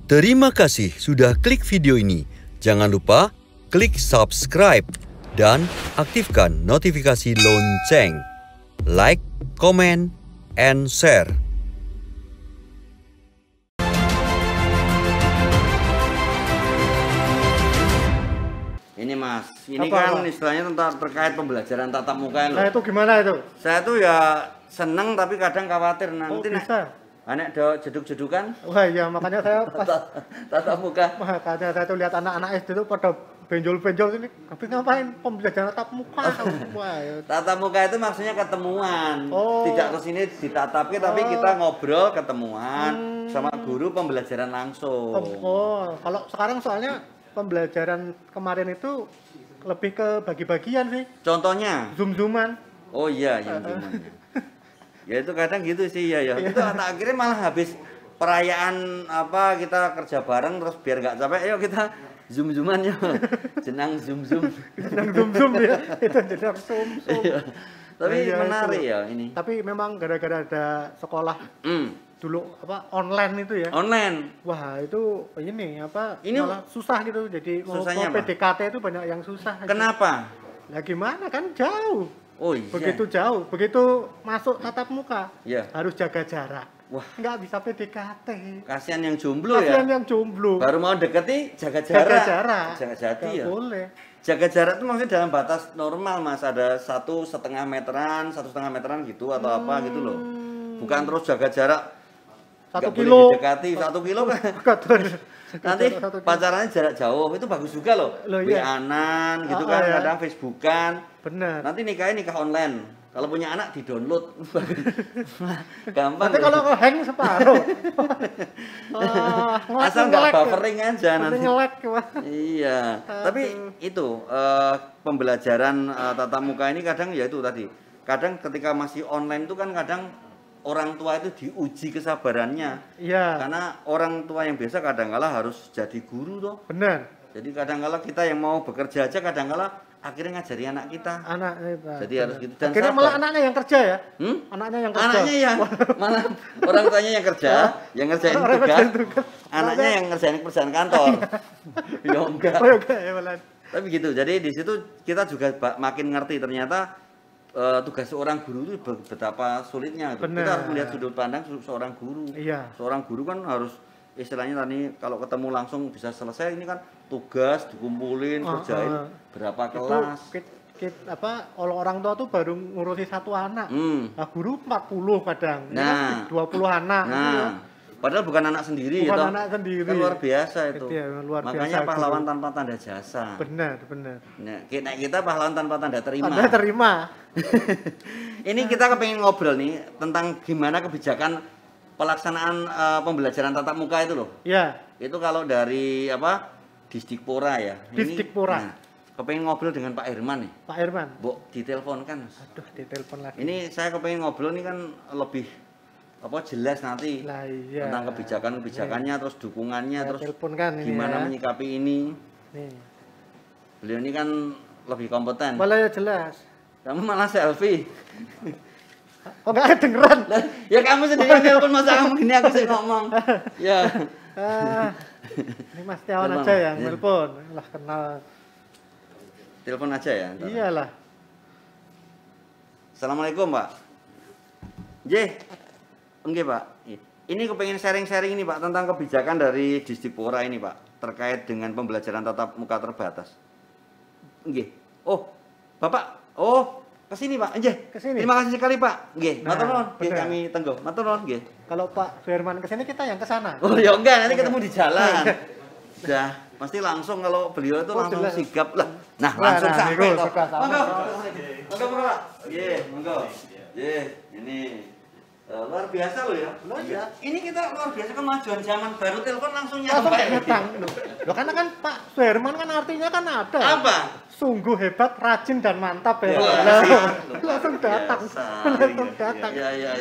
Terima kasih sudah klik video ini. Jangan lupa klik subscribe dan aktifkan notifikasi lonceng. Like, comment, and share. Ini Mas, ini kan istilahnya tentang terkait pembelajaran tatap muka Nah itu gimana itu? Saya tuh ya seneng tapi kadang khawatir nanti bisa? Anak do jeduk-jedukan. Wah iya, makanya saya pas tatap muka. makanya saya tuh lihat anak-anak SD tuh pada benjol-benjol ini. Tapi ngapain pembelajaran tatap muka? Wah, ya. Tatap muka itu maksudnya ketemuan. Tidak kesini ditatapin tapi kita ngobrol ketemuan sama guru pembelajaran langsung. Kalau sekarang soalnya pembelajaran kemarin itu lebih ke bagi-bagian sih. Contohnya? Zoom-zooman. Oh iya, yang zooman. Ya itu kadang gitu sih ya. Itu akhirnya malah habis perayaan apa kita kerja bareng terus biar nggak capek, ayo kita zoom-zooman yuk. Jenang zoom-zoom. Jenang zoom-zoom ya. Itu jenang zoom-zoom. Tapi menarik itu ya ini. Tapi memang gara-gara ada sekolah dulu apa online itu ya. Online. Wah, itu ini apa? Ini malah susah gitu. Jadi mau PDKT itu banyak yang susah. Kenapa? Nah gimana kan jauh. Oh iya. Begitu jauh, begitu masuk tatap muka, harus jaga jarak. Wah, nggak bisa PDKT. Kasihan yang jomblo ya. Kasihan yang jomblo. Baru mau deketi jaga jarak. Jaga jarak. Jaga jadi ya. Boleh. Jaga jarak itu maksudnya dalam batas normal Mas, ada 1,5 meteran, 1,5 meteran gitu atau apa gitu loh. Bukan terus jaga jarak 1 kilo. Dekati 1 kilo kan. Nanti pacarannya jarak jauh itu bagus juga loh. WA-an gitu kan, kadang Facebookan. Benar. Nanti nikah online. Kalau punya anak di-download. Gampang. Nanti kalau hang separuh. Asal nggak buffering aja nanti. Ngelek. Iya. Tapi itu pembelajaran tatap muka ini kadang ya itu tadi. Kadang ketika masih online itu kan kadang orang tua itu diuji kesabarannya. Iya. Karena orang tua yang biasa kadang-kala harus jadi guru toh. Benar. Jadi kadang-kala kita yang mau bekerja aja kadang-kala akhirnya ngajari anak kita. Jadi harus gitu. Dan akhirnya malah anaknya yang kerja ya? Anaknya yang kerja. Anaknya yang malah orang tuanya yang kerja, yang ngerjain tugas. Anaknya yang ngerjain pekerjaan kantor. Ya enggak. Tapi gitu. Jadi di situ kita juga makin ngerti ternyata tugas seorang guru itu betapa sulitnya. Kita harus melihat sudut pandang seorang guru. Iya. Seorang guru kan harus istilahnya tadi kalau ketemu langsung bisa selesai, ini kan tugas dikumpulin, kerjain berapa kelas. Orang tua tuh baru ngurusi 1 anak. Nah, guru 40 kadang. Nah, 20 anak. Nah, padahal bukan anak sendiri. Bukan anak sendiri. Kan luar biasa itu. Makanya pahlawan tanpa tanda jasa. Benar. Nah, kita pahlawan tanpa tanda terima. Tanda terima. Ini kita kepengen ngobrol nih tentang gimana kebijakan pelaksanaan pembelajaran tatap muka itu loh. Iya. Itu kalau dari Disdikpora ya. Disdikpora. Nah, kepengen ngobrol dengan Pak Herman nih. Pak Herman. Ditelepon kan. Aduh, ditelepon lagi. Ini saya kepengen ngobrol nih kan lebih jelas nanti tentang kebijakannya, terus dukungannya, terus gimana menyikapi ini. Beliau ini kan lebih kompeten. Malah ya jelas. Kamu malah selfie. Oh enggak dengeran. Ya kamu sendiri yang telepon, masa kamu gini aku sih ngomong. Ya. Ini Mas Tiawan aja yang telepon. Lah kenal. Telepon aja ya. Iyalah. Assalamualaikum Pak. Enggak Pak. Ini kepengen sharing-sharing ini Pak tentang kebijakan dari Disdikpora ini Pak terkait dengan pembelajaran tatap muka terbatas. Nggih. Oh, Bapak. Oh, kesini Pak. Nggih. Kesini. Terima kasih sekali Pak. Nggih. Matur nuwun. Nggih kami tenggo. Matur nuwun nggih. Kalau Pak Firman kesini kita yang kesana. Oh ya enggak, nanti ketemu di jalan. Udah, pasti langsung kalau beliau itu langsung sigap lah. Nah, langsung sampai kok. Monggo. Monggo Pak. Nggih, monggo. Nggih, ini luar biasa loh ya. Ini kita luar biasa, kemajuan zaman baru, telepon langsung nyampe. Loh karena kan Pak Suherman kan artinya kan ada. Apa? Sungguh hebat, rajin dan mantap ya. Langsung datang. Langsung datang. Iya.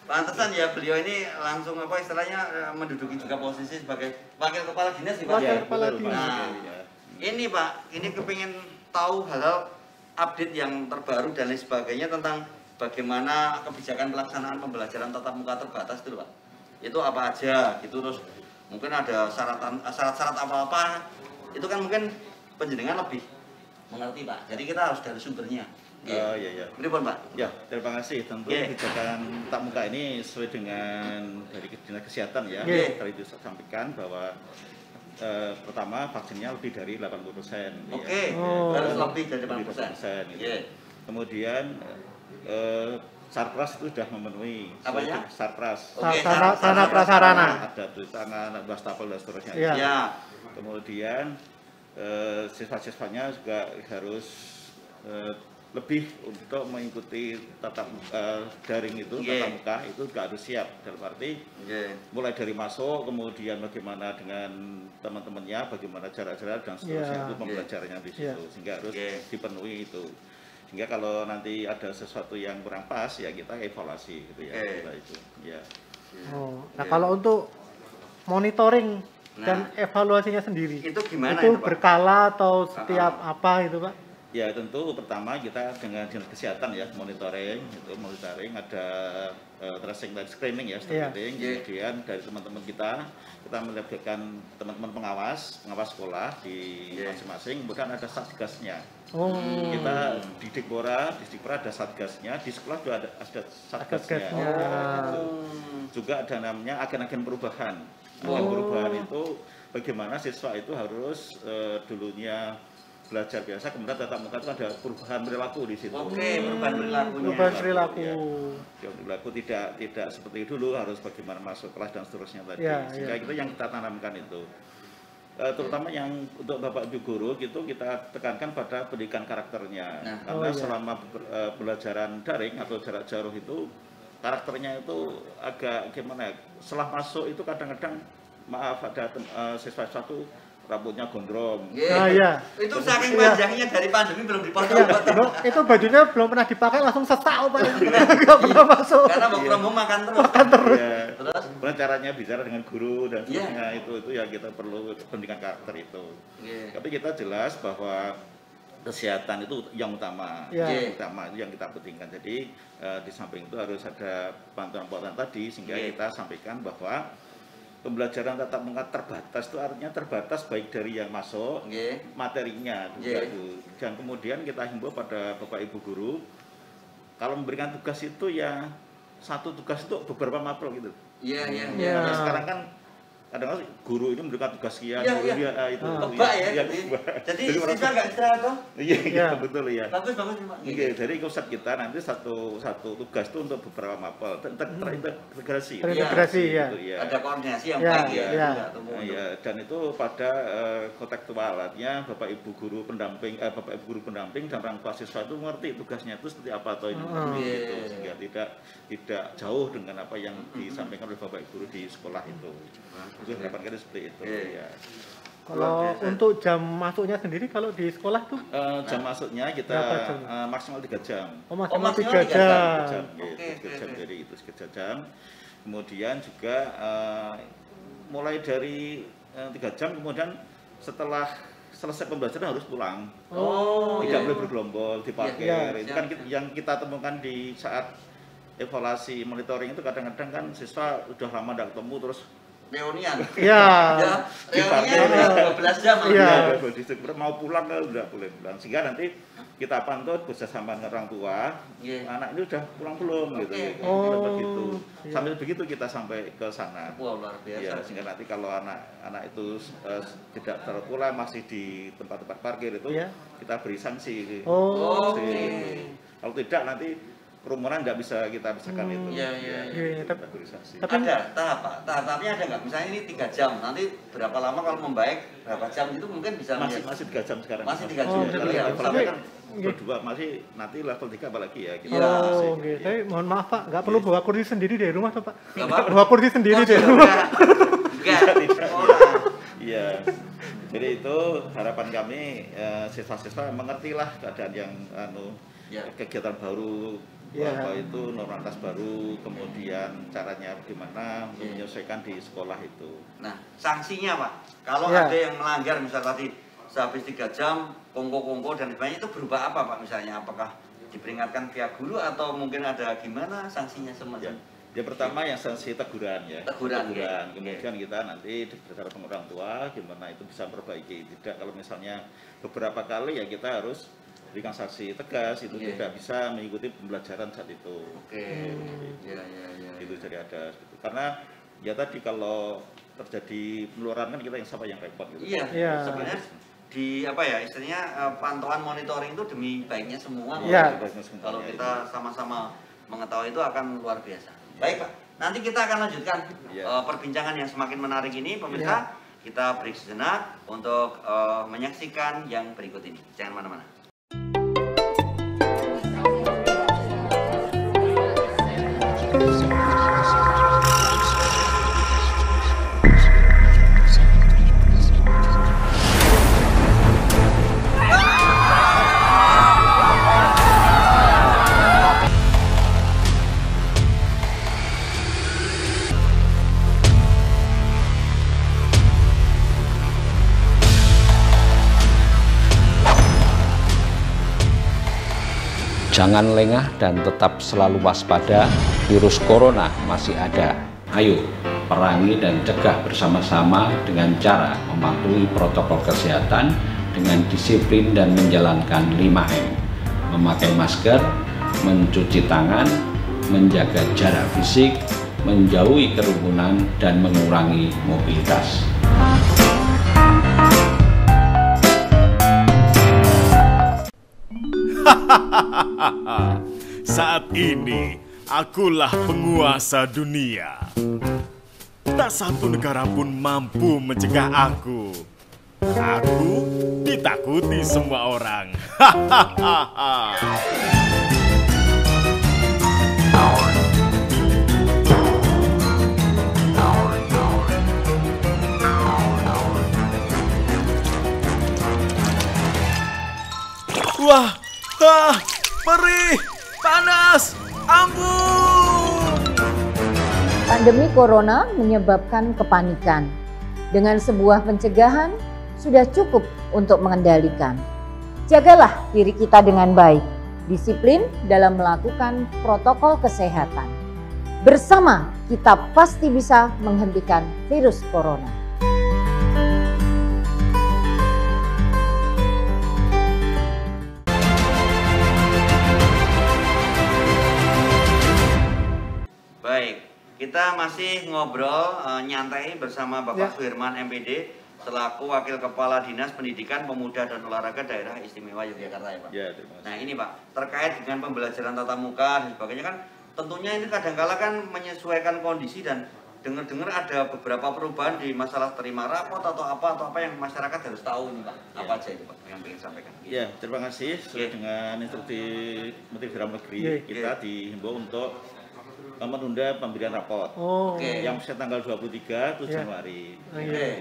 Pantesan ya beliau ini langsung istilahnya menduduki juga posisi sebagai wakil kepala dinas sih Pak. Wakil kepala dinas. Nah, ini Pak, ini kepingin tahu hal-hal update yang terbaru dan lain sebagainya tentang bagaimana kebijakan pelaksanaan pembelajaran tatap muka terbatas itu Pak. Itu apa aja gitu, terus mungkin ada syarat-syarat apa-apa, itu kan mungkin penjenengan lebih mengerti Pak. Jadi kita harus dari sumbernya. Iya. Pripun Pak? Ya, terima kasih. Tentu kebijakan tatap muka ini sesuai dengan dari Dinas Kesehatan ya. Tadi itu saya sampaikan bahwa pertama vaksinnya lebih dari 80%. Oke. Harus lebih dari 80%. Gitu. Kemudian Sarpras itu sudah memenuhi. Apanya? Sarpras. Sarana prasarana. Ada tulis tangan, wastafel dan seterusnya. Ya. Kemudian siswa-siswanya juga harus lebih untuk mengikuti tatap daring itu, tatap muka itu juga harus siap. Dalam arti mulai dari masuk, kemudian bagaimana dengan teman-temannya, bagaimana jarak-jarak dan seterusnya itu pembelajarannya di situ, sehingga harus dipenuhi itu. Sehingga kalau nanti ada sesuatu yang kurang pas ya kita evaluasi gitu ya. Itu. Ya. Nah kalau untuk monitoring dan evaluasinya sendiri, itu gimana? Itu berkala atau setiap apa itu Pak? Ya tentu pertama kita dengan Dinas Kesehatan ya monitoring ada tracing dan screening ya screening. Kemudian dari teman-teman kita melibatkan teman-teman pengawas sekolah di masing-masing, kemudian ada satgasnya. Kita di Dikpora ada satgasnya, di sekolah juga ada satgasnya. Juga ada namanya agen-agen perubahan. Agen perubahan itu bagaimana siswa itu harus dulunya belajar biasa, kemudian tatap muka itu ada perubahan perilaku di situ. Perubahan perilakunya. Perubahan perilaku. Ya, perilaku tidak seperti dulu, harus bagaimana masuk kelas dan seterusnya tadi. Sehingga itu yang kita tanamkan itu. Terutama yang untuk Bapak Ibu guru gitu kita tekankan pada pendidikan karakternya. Karena selama pembelajaran daring atau jarak jauh itu karakternya itu agak gimana ya? Setelah masuk itu kadang-kadang maaf ada siswa satu rambutnya gondrong. Itu saking panjangnya dari pandemi belum dipotong. Itu bajunya belum pernah dipakai langsung sesak Pak. Enggak pernah masuk. Karena mau promo makan terus. Terus kemudian caranya bicara dengan guru dan sebagainya itu ya kita perlu pendidikan karakter itu. Tapi kita jelas bahwa kesehatan itu yang utama. Utama itu yang kita pentingkan. Jadi di samping itu harus ada bantuan-bantuan tadi sehingga kita sampaikan bahwa pembelajaran tatap muka terbatas itu artinya terbatas baik dari yang masuk materinya dan kemudian kita himbau pada Bapak Ibu guru kalau memberikan tugas itu ya satu tugas itu beberapa mapel gitu. Karena sekarang kan kadang-kadang guru ini memberikan tugas sekian, itu. Jadi siswa nggak istirahat toh? Iya, betul ya. Bagus Pak. Jadi konsep kita nanti satu tugas itu untuk beberapa mapel, terintegrasi. Terintegrasi Ada koordinasi yang baik dan itu pada kontekstual artinya Bapak Ibu guru pendamping dan orang tua siswa itu mengerti tugasnya itu seperti apa atau ini gitu, sehingga tidak jauh dengan apa yang disampaikan oleh Bapak Ibu guru di sekolah itu. Itu harapan kita seperti itu. Kalau untuk jam masuknya sendiri kalau di sekolah tuh jam masuknya kita maksimal 3 jam. Maksimal 3 jam. Jadi itu 3 jam. Kemudian juga mulai dari 3 jam kemudian setelah selesai pembelajaran harus pulang. Tidak boleh bergerombol di parkir. Itu kan yang kita temukan di saat evaluasi monitoring itu kadang-kadang kan siswa udah lama tidak ketemu terus reunian. Di parkir 12 jam. Mau pulang kan udah boleh pulang. Sehingga nanti kita pantau bersama dengan orang tua, anak ini udah pulang belum gitu. Begitu. Sambil begitu kita sampai ke sana. Luar biasa. Sehingga nanti kalau anak itu tidak terpulang masih di tempat-tempat parkir itu kita beri sanksi. Kalau tidak nanti kerumunan nggak bisa kita pisahkan itu. Tapi ada tahapnya ada nggak? Misalnya ini 3 jam, nanti berapa lama kalau membaik berapa jam itu mungkin bisa masih 3 jam sekarang. Masih 3 jam. Kan berdua masih nanti level 3 apalagi ya. Tapi mohon maaf Pak, nggak perlu bawa kursi sendiri dari rumah tuh Pak. Bawa kursi sendiri dari rumah. Iya. Jadi itu harapan kami siswa-siswa mengertilah keadaan yang kegiatan baru. Apa itu normalitas baru, kemudian caranya bagaimana untuk menyesuaikan di sekolah itu. Nah, sanksinya Pak, kalau ada yang melanggar misal tadi sehabis 3 jam, kongko-kongko dan sebagainya itu berupa apa Pak misalnya? Apakah diperingatkan pihak guru atau mungkin ada gimana sanksinya semacam? Ya pertama yang sanksi teguran ya. Teguran. Kemudian kita nanti berdasarkan dengan orang tua gimana itu bisa perbaiki. Tidak kalau misalnya beberapa kali ya kita harus berikan sanksi tegas itu tidak bisa mengikuti pembelajaran saat itu. Ya. Itu jadi ada gitu. Karena ya tadi kalau terjadi penularan kan kita yang sama yang repot gitu. Iya. Sebenarnya di apa ya istilahnya pantauan monitoring itu demi baiknya semua. Kalau kita sama-sama mengetahui itu akan luar biasa. Baik Pak, nanti kita akan lanjutkan perbincangan yang semakin menarik ini, pemirsa. Kita break sejenak untuk menyaksikan yang berikut ini. Jangan mana-mana. Jangan lengah dan tetap selalu waspada, virus corona masih ada. Ayo, perangi dan cegah bersama-sama dengan cara mematuhi protokol kesehatan dengan disiplin dan menjalankan 5M. Memakai masker, mencuci tangan, menjaga jarak fisik, menjauhi kerumunan, dan mengurangi mobilitas. Saat ini, akulah penguasa dunia. Tak satu negara pun mampu mencegah aku. Aku ditakuti semua orang. Wah, perih, panas, ampun. Pandemi corona menyebabkan kepanikan. Dengan sebuah pencegahan, sudah cukup untuk mengendalikan. Jagalah diri kita dengan baik, disiplin dalam melakukan protokol kesehatan. Bersama kita pasti bisa menghentikan virus corona. Baik, kita masih ngobrol nyantai bersama Bapak Suherman MPD selaku Wakil Kepala Dinas Pendidikan Pemuda dan Olahraga Daerah Istimewa Yogyakarta ya Pak. Ya, terima kasih. Nah ini Pak, terkait dengan pembelajaran tatap muka dan sebagainya kan tentunya ini kadang-kala kan menyesuaikan kondisi dan dengar-dengar ada beberapa perubahan di masalah terima rapot atau apa yang masyarakat harus tahu nih Pak. Apa aja itu Pak yang ingin sampaikan? Ya, terima kasih. Sesuai dengan instruksi Menteri Dalam Negeri, kita dihimbau untuk menunda pemberian rapot. Yang bisa tanggal 23 itu Januari.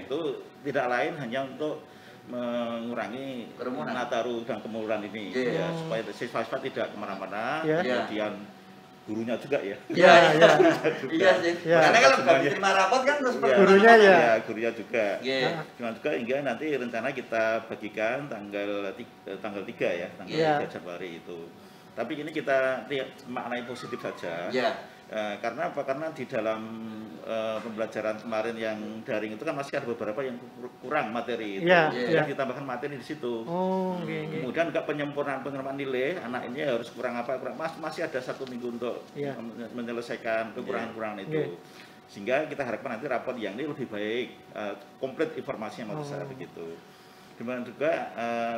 Itu tidak lain hanya untuk mengurangi Nataru dan Kemururan ini ya, supaya siswa-siswa tidak kemana-mana, kemudian gurunya juga ya. Iya sih. Karena kalau nggak diterima rapot kan terus gurunya gurunya juga. Cuma juga hingga nanti rencana kita bagikan tanggal 3 ya, tanggal 3 Januari itu. Tapi ini kita maknai positif saja. Karena apa? Karena di dalam pembelajaran kemarin yang daring itu kan masih ada beberapa yang kurang materi itu. Jadi ditambahkan materi di situ. Kemudian juga penyempurnaan penerapan nilai anak ini harus kurang apa? Masih ada 1 minggu untuk menyelesaikan kekurangan-kekurangan itu. Sehingga kita harapkan nanti rapot yang ini lebih baik, komplit informasinya maksud saya begitu. Kemudian juga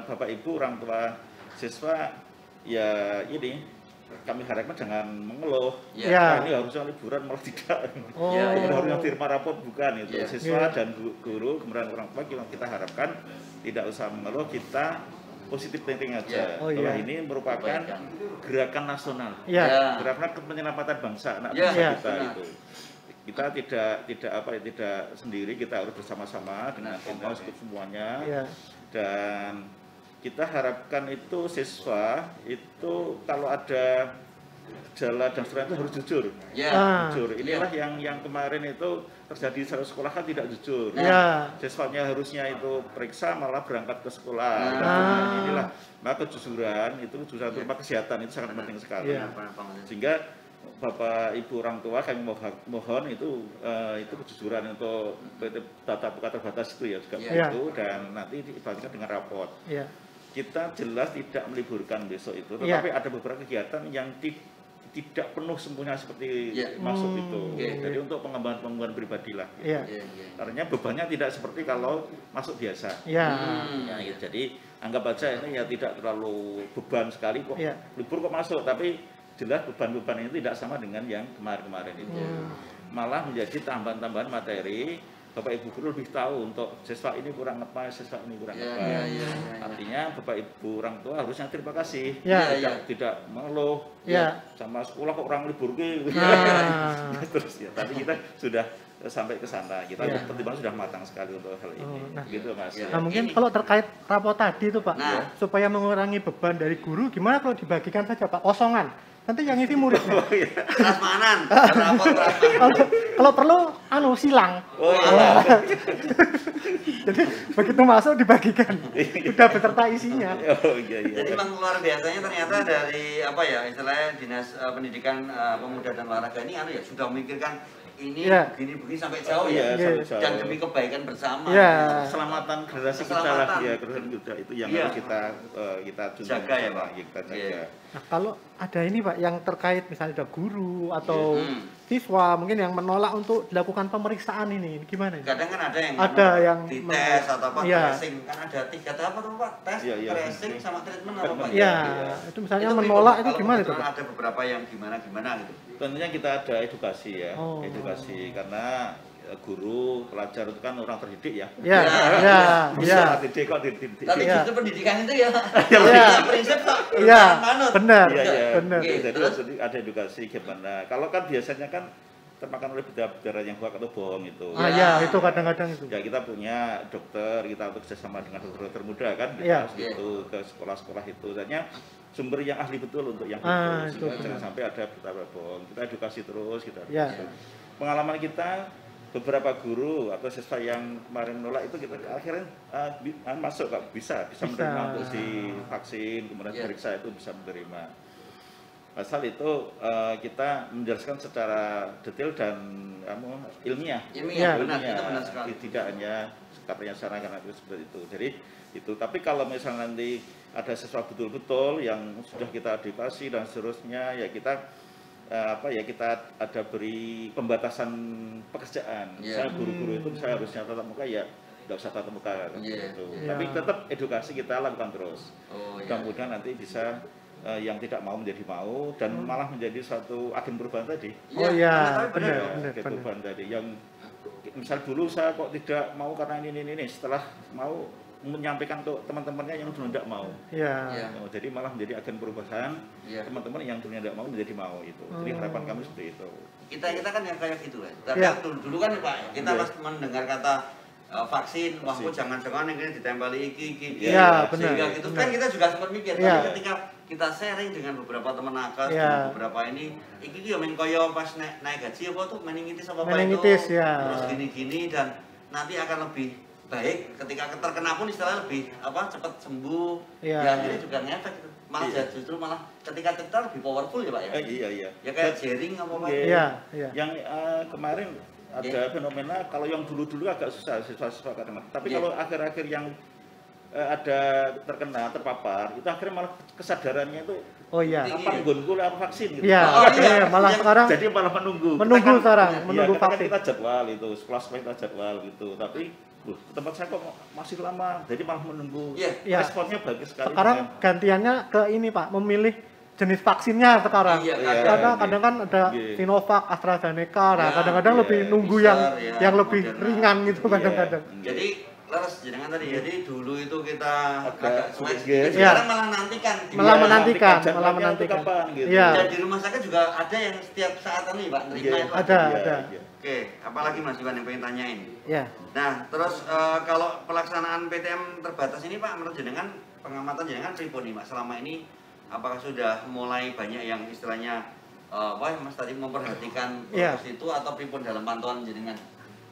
Bapak Ibu orang tua siswa ya ini kami harapkan jangan mengeluh. Ini harusnya liburan malah tidak. Harusnya terima rapot bukan itu. Siswa dan guru kemudian orang tua kita harapkan tidak usah mengeluh, kita positif thinking aja. Bahwa ini merupakan gerakan nasional. Gerakan penyelamatan bangsa anak bangsa kita itu. Kita tidak sendiri, kita harus bersama-sama dengan untuk semuanya. Dan kita harapkan itu siswa itu kalau ada gejala dan seterusnya itu harus jujur. Jujur. Inilah yang kemarin itu terjadi di satu sekolah kan tidak jujur. Siswanya harusnya itu periksa malah berangkat ke sekolah. Inilah maka kejujuran itu kejujuran kesehatan itu sangat penting sekali. Sehingga Bapak Ibu orang tua kami mohon itu kejujuran untuk PT tatap muka terbatas itu ya juga itu dan nanti dibagikan dengan raport. Kita jelas tidak meliburkan besok itu, tetapi ada beberapa kegiatan yang tidak penuh sempurna seperti masuk itu. Jadi untuk pengembangan pribadi lah. Karena bebannya tidak seperti kalau masuk biasa. Jadi anggap aja ini ya tidak terlalu beban sekali kok libur kok masuk, tapi jelas beban-beban ini tidak sama dengan yang kemarin-kemarin itu. Malah menjadi tambahan-tambahan materi. Bapak Ibu guru lebih tahu untuk siswa ini kurang apa, siswa ini kurang apa. Artinya Bapak Ibu orang tua harusnya terima kasih, tidak mengeluh. Sama sekolah kok orang libur terus ya. Tapi kita sudah sampai ke sana, kita pertimbangan sudah matang sekali untuk hal ini. Gitu Mas. Nah mungkin kalau terkait raport tadi itu Pak, supaya mengurangi beban dari guru, gimana kalau dibagikan saja Pak, kosongan? Nanti yang isi muridnya. Prasmanan, raport kalau perlu silang. Jadi begitu masuk dibagikan, udah beserta isinya. Jadi memang luar biasanya ternyata dari apa ya istilahnya Dinas Pendidikan Pemuda dan Olahraga ini sudah memikirkan ini begini sampai jauh dan demi kebaikan bersama. Keselamatan generasi kita lah generasi kita itu yang harus kita jaga ya Pak. Kita jaga. Nah, kalau ada ini Pak yang terkait misalnya ada guru atau siswa mungkin yang menolak untuk dilakukan pemeriksaan ini gimana? Kadang kan ada yang dites atau apa tracing, kan ada 3 tahap atau Pak, tes, tracing sama treatment apa Pak? Itu misalnya menolak itu gimana itu Pak? Ada beberapa yang gimana gitu. Tentunya kita ada edukasi ya, edukasi karena guru, pelajar itu kan orang terdidik ya. Terdidik kok dididik. Tapi justru pendidikan itu prinsip kok. Benar. Jadi ada edukasi gimana. Kalau kan biasanya kan termakan oleh berita yang hoax atau bohong itu. Itu kadang-kadang itu. Ya kita punya dokter, kita untuk kerjasama dengan dokter muda kan, itu ke sekolah-sekolah itu. Tanya sumber yang ahli betul untuk yang betul. Jangan sampai ada berita bohong. Kita edukasi terus, Pengalaman kita beberapa guru atau siswa yang kemarin menolak itu kita akhirnya masuk bisa menerima untuk divaksin, kemudian periksa itu bisa menerima. Asal itu kita menjelaskan secara detail dan ilmiah. Benar, itu benar sekali. Tidak hanya katanya sana karena itu seperti itu. Jadi itu. Tapi kalau misalnya nanti ada sesuatu betul-betul yang sudah kita edukasi dan seterusnya, ya kita kita ada beri pembatasan pekerjaan. Saya guru-guru itu saya harusnya tatap muka nggak usah tatap muka gitu. Tapi tetap edukasi kita lakukan terus. Mudah-mudahan nanti bisa yang tidak mau menjadi mau dan malah menjadi suatu agen perubahan tadi. Benar. Perubahan tadi yang misal dulu saya kok tidak mau karena ini setelah mau menyampaikan untuk teman-temannya yang dulu tidak mau. Jadi malah menjadi agen perubahan teman-teman yang dulunya tidak mau menjadi mau itu. Jadi harapan kami seperti itu. Kita kan yang kayak gitu kan. Tapi dulu kan Pak, kita pas mendengar kata vaksin, wah kok jangan-jangan ini ditempeli iki. Benar. Sehingga gitu kan kita juga sempat mikir, tapi ketika kita sharing dengan beberapa teman nakes, dengan beberapa ini yo men koyo pas naik gaji apa tuh meningitis apa itu. Terus gini-gini dan nanti akan lebih baik ketika terkena pun istilahnya lebih cepat sembuh. Akhirnya juga ngefek gitu. Malah justru ketika kita lebih powerful ya Pak ya. Ya kayak jaring apa Pak. Yang kemarin ada fenomena kalau yang dulu-dulu agak susah siswa-siswa kadang. Tapi kalau akhir-akhir yang ada terpapar, itu akhirnya malah kesadarannya itu apa nggonku vaksin gitu. Malah sekarang jadi malah menunggu sekarang, menunggu vaksin. Kita jadwal itu, sekolah-sekolah kita jadwal gitu. Tapi tempat saya kok masih lama, jadi malah menunggu. Responnya bagus sekali. Sekarang gantiannya ke ini Pak, memilih jenis vaksinnya sekarang. Kadang kan ada Sinovac, AstraZeneca, kadang-kadang lebih nunggu yang lebih ringan gitu kadang-kadang. Jadi leres jenengan tadi, jadi dulu itu kita agak sekarang malah menantikan. Kapan, gitu. Dan di rumah sakit juga ada yang setiap saat ini Pak terima itu. Ada. Oke, apalagi Mas Iwan yang pengen tanyain. Nah, terus kalau pelaksanaan PTM terbatas ini Pak, menurut jenengan pengamatan jenengan pripun nih Pak selama ini, apakah sudah mulai banyak yang istilahnya Mas tadi memperhatikan proses itu atau pripun dalam pantauan jenengan?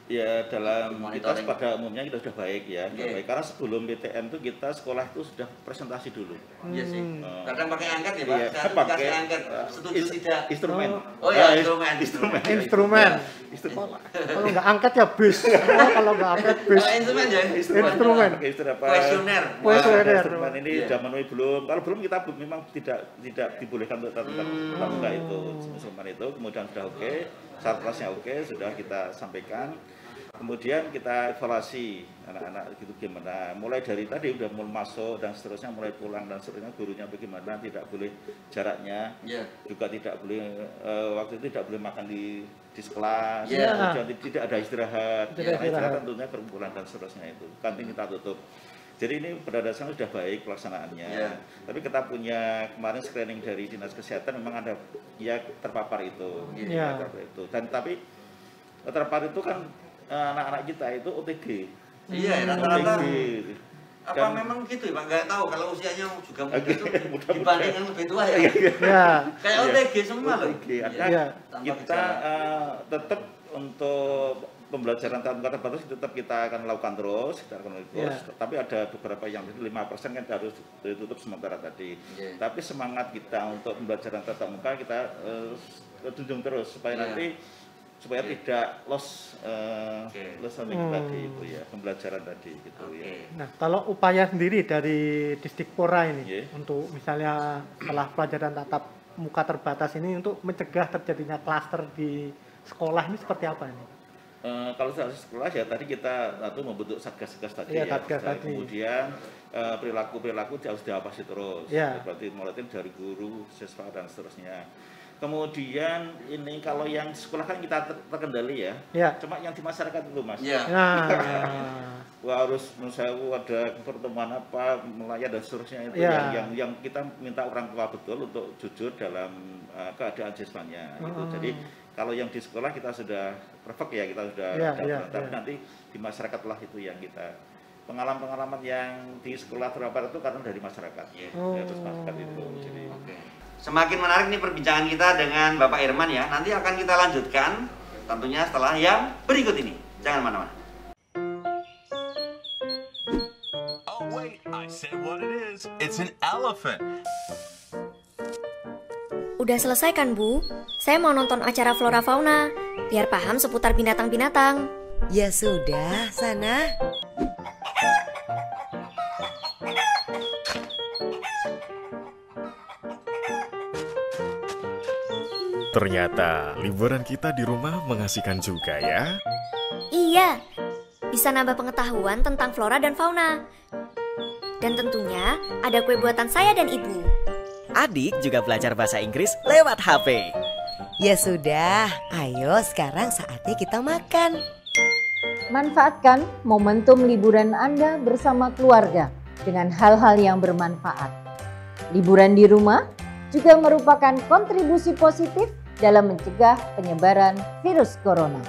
Ya dalam kita pada umumnya kita sudah baik ya, baik. Karena sebelum PTM itu kita sekolah itu sudah presentasi dulu. Iya sih. Kadang pakai angket ya Pak. Iya, pakai angket. Setuju tidak? Instrumen. Oh ya instrumen. Kalau nggak angket ya bis. Kalau nggak angket bis. Instrumen ya. Instrumen. Kuesioner. Instrumen ini zaman belum. Kalau belum kita memang tidak dibolehkan untuk tatap muka itu. Instrumen itu kemudian sudah oke, syarat kelasnya oke, sudah kita sampaikan. Kemudian kita evaluasi anak-anak gitu gimana, mulai dari tadi udah mulai masuk dan seterusnya, mulai pulang dan seterusnya, gurunya bagaimana, tidak boleh jaraknya, juga tidak boleh waktu itu tidak boleh makan di kelas, kemudian tidak ada istirahat, istirahat tentunya kerumpulan dan seterusnya itu, kantin kita tutup. Jadi ini pada dasarnya sudah baik pelaksanaannya. Tapi kita punya kemarin screening dari Dinas Kesehatan memang ada ya terpapar itu, terpapar itu. Dan tapi terpapar itu kan anak-anak kita itu OTG. Iya, rata-rata. Apa memang gitu ya Pak? Nggak tahu kalau usianya juga muda itu dibandingkan lebih tua ya. Kayak OTG semua loh. Kita tetap untuk pembelajaran tatap muka terbatas tetap kita akan lakukan terus, tapi ada beberapa yang 5% kan harus ditutup sementara tadi. Tapi semangat kita untuk pembelajaran tatap muka kita tunjung terus supaya nanti tidak loss tadi itu ya, pembelajaran tadi gitu ya. Nah, kalau upaya sendiri dari Distipora ini untuk misalnya setelah pelajaran tatap muka terbatas ini untuk mencegah terjadinya klaster di sekolah ini seperti apa ini? Kalau dari sekolah ya tadi kita membentuk satgas-satgas tadi kemudian perilaku harus diawasi terus, berarti mulai dari guru, siswa dan seterusnya. Kemudian ini kalau yang sekolah kan kita terkendali ya, cuma yang di masyarakat itu Mas. Wah, harus ada pertemuan apa, melayani dan seterusnya itu yang kita minta orang tua betul untuk jujur dalam keadaan jasmaninya gitu. Jadi kalau yang di sekolah kita sudah perfect ya, kita sudah tapi nanti di masyarakat lah itu yang kita pengalaman yang di sekolah terpapar itu karena dari masyarakat terus masyarakat itu. Jadi semakin menarik nih perbincangan kita dengan Bapak Irman ya. Nanti akan kita lanjutkan tentunya setelah yang berikut ini. Jangan mana-mana. Oh wait, I said what it is. It's an elephant. Udah selesai kan Bu? Saya mau nonton acara Flora Fauna biar paham seputar binatang-binatang. Ya sudah, sana. Ternyata liburan kita di rumah mengasihkan juga ya. Iya, bisa nambah pengetahuan tentang flora dan fauna. Dan tentunya ada kue buatan saya dan ibu. Adik juga belajar bahasa Inggris lewat HP. Ya sudah, ayo sekarang saatnya kita makan. Manfaatkan momentum liburan Anda bersama keluarga dengan hal-hal yang bermanfaat. Liburan di rumah juga merupakan kontribusi positif dalam mencegah penyebaran virus corona.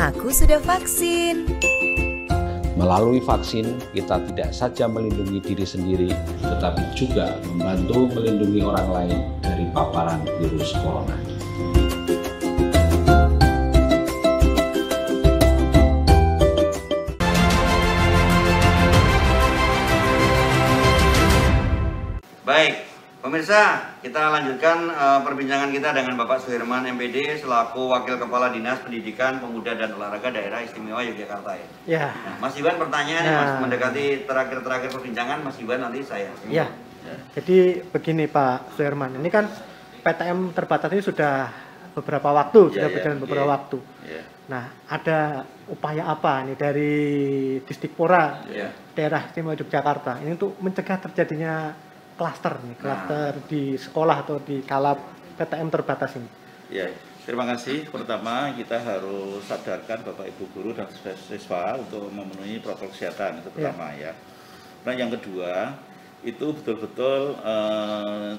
Aku sudah vaksin. Melalui vaksin, kita tidak saja melindungi diri sendiri, tetapi juga membantu melindungi orang lain dari paparan virus corona. Baik, pemirsa, kita lanjutkan perbincangan kita dengan Bapak Suherman MPD selaku Wakil Kepala Dinas Pendidikan, Pemuda dan Olahraga Daerah Istimewa Yogyakarta ya. Nah, Mas Iwan pertanyaan Mas, mendekati terakhir perbincangan Mas Iwan nanti saya. Jadi begini Pak Suherman, ini kan PTM terbatas ini sudah beberapa waktu, sudah berjalan beberapa waktu. Nah, ada upaya apa nih dari Disdikpora daerah istimewa Yogyakarta ini untuk mencegah terjadinya klaster di sekolah atau di kala PTM terbatas ini? Ya, terima kasih. Pertama, kita harus sadarkan Bapak Ibu guru dan siswa untuk memenuhi protokol kesehatan, itu pertama ya. Nah, yang kedua, itu betul-betul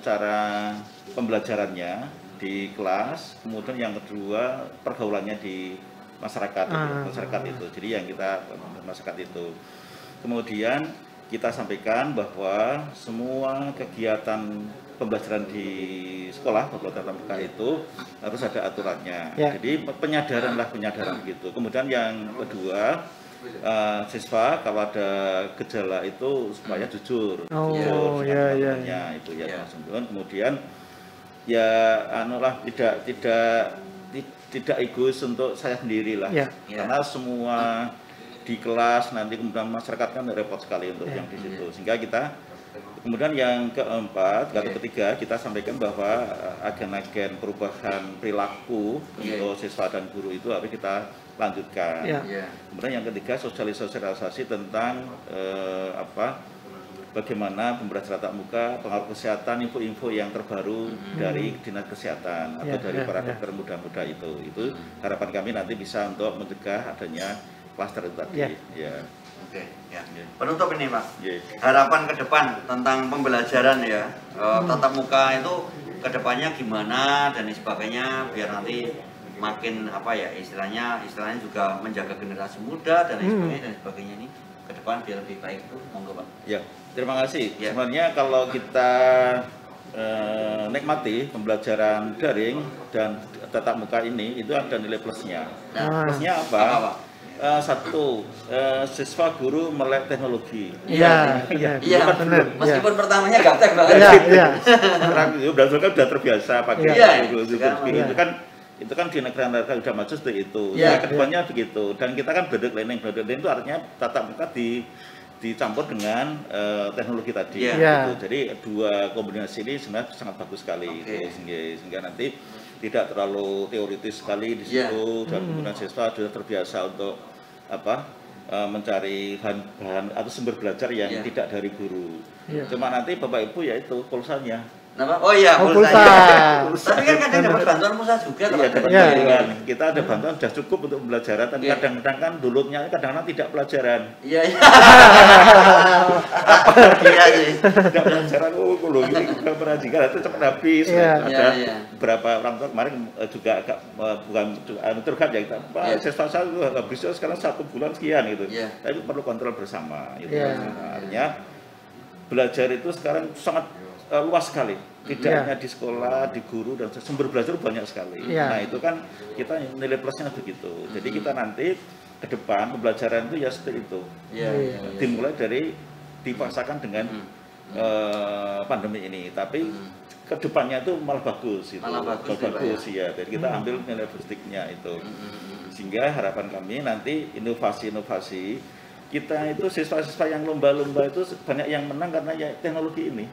cara pembelajarannya di kelas, kemudian yang kedua pergaulannya di masyarakat, itu. Jadi yang kita masyarakat itu. Kemudian kita sampaikan bahwa semua kegiatan pembelajaran di sekolah tatap muka itu harus ada aturannya. Jadi penyadaran gitu. Kemudian yang kedua, siswa kalau ada gejala itu supaya jujur, itu ya. Kemudian ya tidak egois untuk saya sendiri lah, karena semua di kelas nanti kemudian masyarakat kan repot sekali untuk yang di situ, sehingga kita kemudian yang ketiga kita sampaikan bahwa agen-agen perubahan perilaku untuk siswa dan guru itu harus kita lanjutkan. Kemudian yang ketiga sosialisasi tentang bagaimana pembelajaran tatap muka, pengaruh kesehatan, info-info yang terbaru dari Dinas Kesehatan atau dari para dokter muda-muda itu harapan kami nanti bisa untuk mencegah adanya klaster itu tadi. Penutup ini Pak, harapan ke depan tentang pembelajaran ya, tatap muka itu ke depannya gimana dan sebagainya, biar nanti makin istilahnya juga menjaga generasi muda dan sebagainya ini ke depan biar lebih baik itu, monggo Pak. Ya, terima kasih. Sebenarnya kalau kita nikmati pembelajaran daring dan tatap muka ini itu ada nilai plusnya. Plusnya apa? Satu, siswa guru melek teknologi. Iya, benar. Meskipun pertamanya gaptek banget. Berdasarkan sudah terbiasa pakai itu kan di negara-negara sudah maju seperti itu. Kedepannya begitu. Dan kita kan blended learning itu artinya tatap muka dicampur dengan teknologi tadi. Jadi dua kombinasi ini sebenarnya sangat bagus sekali. Sehingga nanti tidak terlalu teoritis sekali di situ, dan kemudian siswa sudah terbiasa untuk mencari bahan atau sumber belajar yang tidak dari guru. Cuma nanti Bapak Ibu yaitu pulsanya. Oh iya, pulsa. Tapi kan kadang dapat bantuan pulsa juga. Kita ada bantuan sudah cukup untuk pembelajaran, dan kadang-kadang kan dulunya kadang-kadang tidak pelajaran. Tidak pelajaran, ini perajikan itu cepat habis. Ada beberapa orang tua kemarin juga agak bukan tergap ya, siswa saya habisnya sekarang 1 bulan sekian gitu. Tapi perlu kontrol bersama. Artinya belajar itu sekarang sangat luas sekali, tidak hanya di sekolah, di guru, dan sumber belajar banyak sekali. Nah itu kan kita nilai plusnya begitu. Jadi kita nanti ke depan pembelajaran itu ya seperti itu. Dimulai dari dipaksakan dengan pandemi ini, tapi ke depannya itu malah bagus. Jadi kita ambil nilai positifnya itu. Sehingga harapan kami nanti inovasi-inovasi kita itu siswa-siswa yang lomba-lomba itu banyak yang menang karena ya teknologi ini.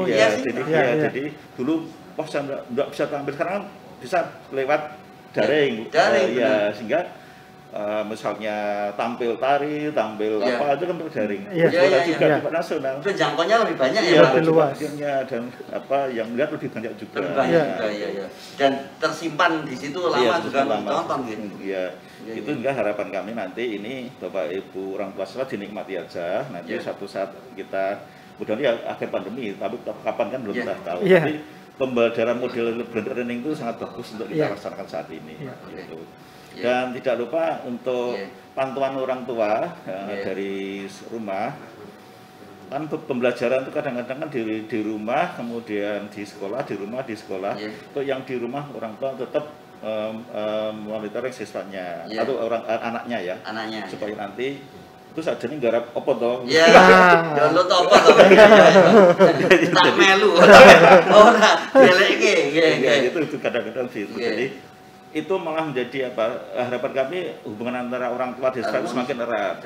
Jadi dulu saya nggak bisa tampil, sekarang bisa lewat daring. Sehingga misalnya tampil tari, tampil apa itu kan daring. Juga di nasional. Itu jangkauannya lebih banyak lebih luas. Dan yang melihat lebih banyak juga. Dan tersimpan di situ lama juga nonton gitu. Itu juga harapan kami nanti ini Bapak Ibu orang tua siswa dinikmati aja. Nanti suatu saat kita mudah-mudahan ya akhir pandemi, tapi kapan kan belum kita tahu. Tapi pembelajaran model blended learning itu sangat bagus untuk kita laksanakan saat ini. Gitu. Dan tidak lupa untuk pantauan orang tua dari rumah. Kan pembelajaran itu kadang-kadang kan di rumah, kemudian di sekolah, di rumah. Untuk yang di rumah orang tua tetap monitoring siswanya atau anaknya supaya nanti itu saja nih garap apa toh? Jangan lo toh apa toh? Tak melu. Itu kadang-kadang gitu. Jadi itu malah menjadi harapan kami hubungan antara orang tua dan siswa semakin erat.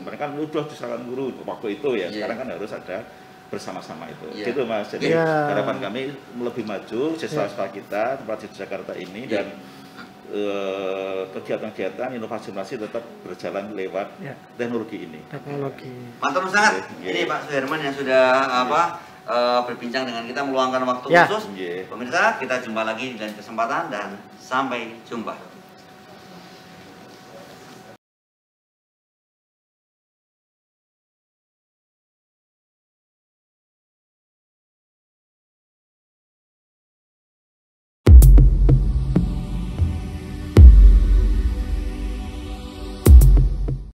Mereka kan udah disalahkan guru waktu itu ya. Sekarang kan harus ada bersama-sama itu. Gitu Mas. Jadi harapan kami lebih maju siswa-siswa kita tempat di Jakarta ini dan kegiatan-kegiatan inovasi tetap berjalan lewat teknologi ini. Mantap sangat. Ini Pak Suherman yang sudah berbincang dengan kita, meluangkan waktu khusus. Pemirsa, kita jumpa lagi di lain kesempatan dan sampai jumpa.